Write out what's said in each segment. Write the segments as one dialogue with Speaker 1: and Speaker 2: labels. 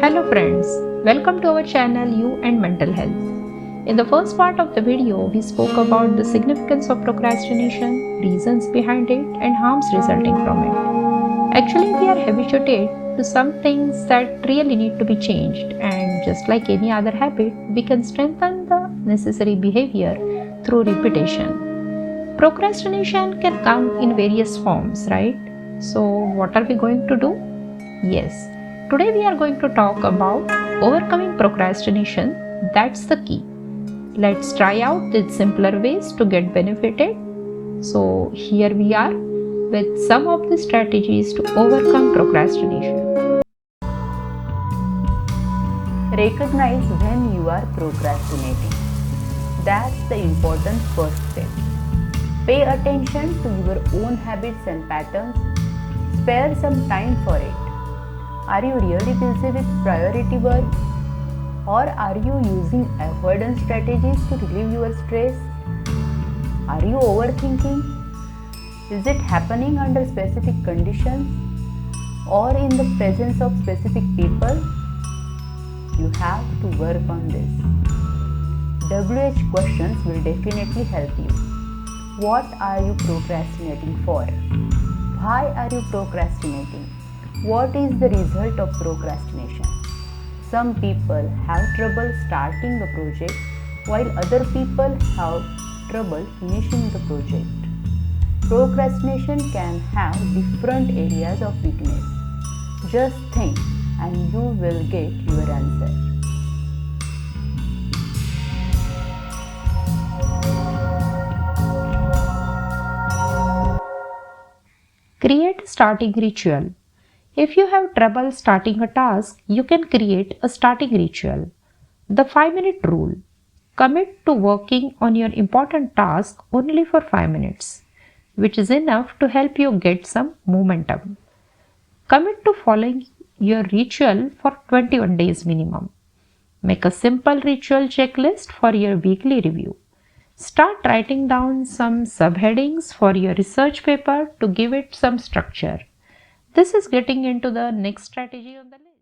Speaker 1: Hello friends, welcome to our channel You and Mental Health. In the first part of the video, we spoke about the significance of procrastination, reasons behind it, and harms resulting from it. Actually, we are habituated to some things that really need to be changed, and just like any other habit, we can strengthen the necessary behavior through repetition. Procrastination can come in various forms, right? So, what are we going to do? Yes, today we are going to talk about overcoming procrastination. That's the key. Let's try out these simpler ways to get benefited. So, here we are with some of the strategies to overcome procrastination.
Speaker 2: Recognize when you are procrastinating. That's the important first step. Pay attention to your own habits and patterns. Spare some time for it. Are you really busy with priority work? Or are you using avoidance strategies to relieve your stress? Are you overthinking? Is it happening under specific conditions or in the presence of specific people? You have to work on this. WH questions will definitely help you. What are you procrastinating for? Why are you procrastinating? What is the result of procrastination? Some people have trouble starting a project while other people have trouble finishing the project. Procrastination can have different areas of weakness. Just think and you will get your answer.
Speaker 1: Create a starting ritual. If you have trouble starting a task, you can create a starting ritual. The 5-minute rule. Commit to working on your important task only for 5 minutes, which is enough to help you get some momentum. Commit to following your ritual for 21 days minimum. Make a simple ritual checklist for your weekly review. Start writing down some subheadings for your research paper to give it some structure. This is getting into the next strategy on the list.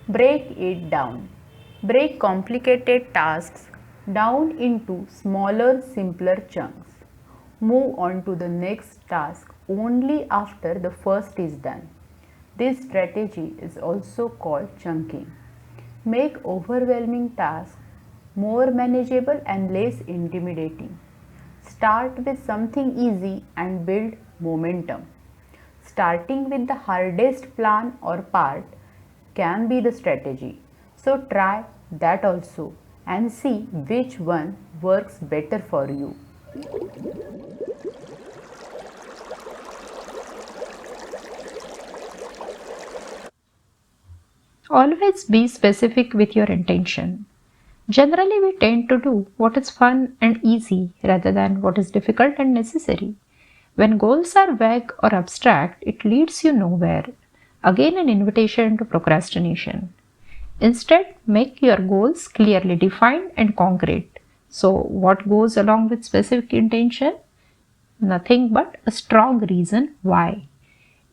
Speaker 2: Break it down. Break complicated tasks down into smaller, simpler chunks. Move on to the next task only after the first is done. This strategy is also called chunking. Make overwhelming tasks more manageable and less intimidating. Start with something easy and build momentum. Starting with the hardest plan or part can be the strategy. So try that also and see which one works better for you.
Speaker 1: Always be specific with your intention. Generally, we tend to do what is fun and easy rather than what is difficult and necessary. When goals are vague or abstract, it leads you nowhere. Again, an invitation to procrastination. Instead, make your goals clearly defined and concrete. So, what goes along with specific intention? Nothing but a strong reason why.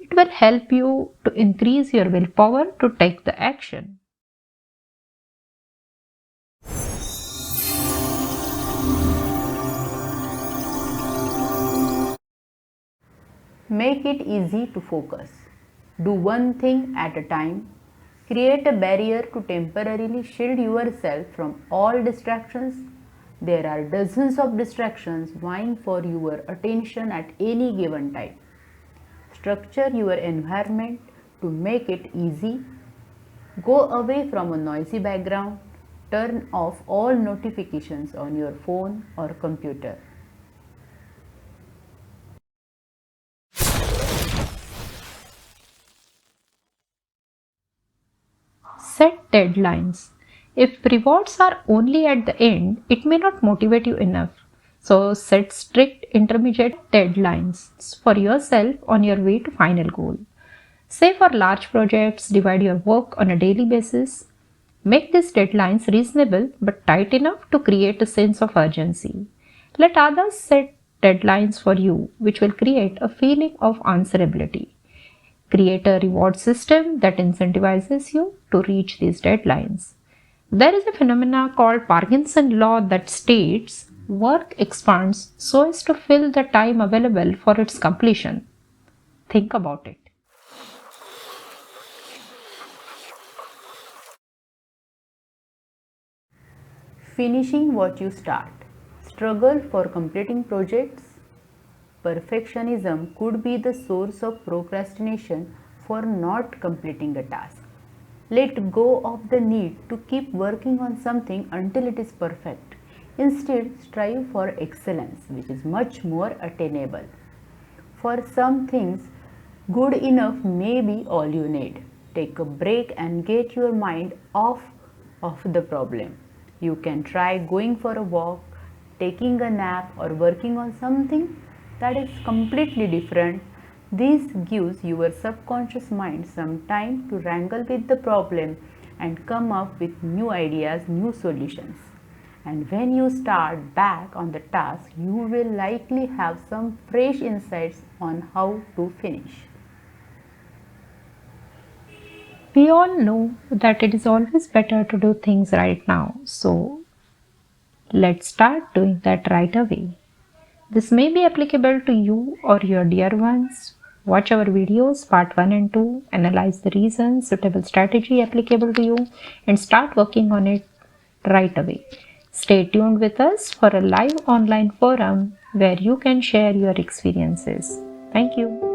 Speaker 1: It will help you to increase your willpower to take the action.
Speaker 2: Make it easy to focus. Do one thing at a time. Create a barrier to temporarily shield yourself from all distractions. There are dozens of distractions vying for your attention at any given time. Structure your environment to make it easy. Go away from a noisy background. Turn off all notifications on your phone or computer.
Speaker 1: Set deadlines. If rewards are only at the end, it may not motivate you enough. So set strict intermediate deadlines for yourself on your way to final goal. Say for large projects, divide your work on a daily basis. Make these deadlines reasonable but tight enough to create a sense of urgency. Let others set deadlines for you, which will create a feeling of answerability. Create a reward system that incentivizes you to reach these deadlines. There is a phenomena called Parkinson law that states work expands so as to fill the time available for its completion. Think about it.
Speaker 2: Finishing what you start. Struggle for completing projects. Perfectionism could be the source of procrastination for not completing a task. Let go of the need to keep working on something until it is perfect. Instead, strive for excellence, which is much more attainable. For some things, good enough may be all you need. Take a break and get your mind off of the problem. You can try going for a walk, taking a nap, or working on something that is completely different. This gives your subconscious mind some time to wrangle with the problem and come up with new ideas, new solutions. And when you start back on the task, you will likely have some fresh insights on how to finish.
Speaker 1: We all know that it is always better to do things right now, so let's start doing that right away. This may be applicable to you or your dear ones. Watch our videos part 1 and 2, analyze the reasons, suitable strategy applicable to you, and start working on it right away. Stay tuned with us for a live online forum where you can share your experiences. Thank you.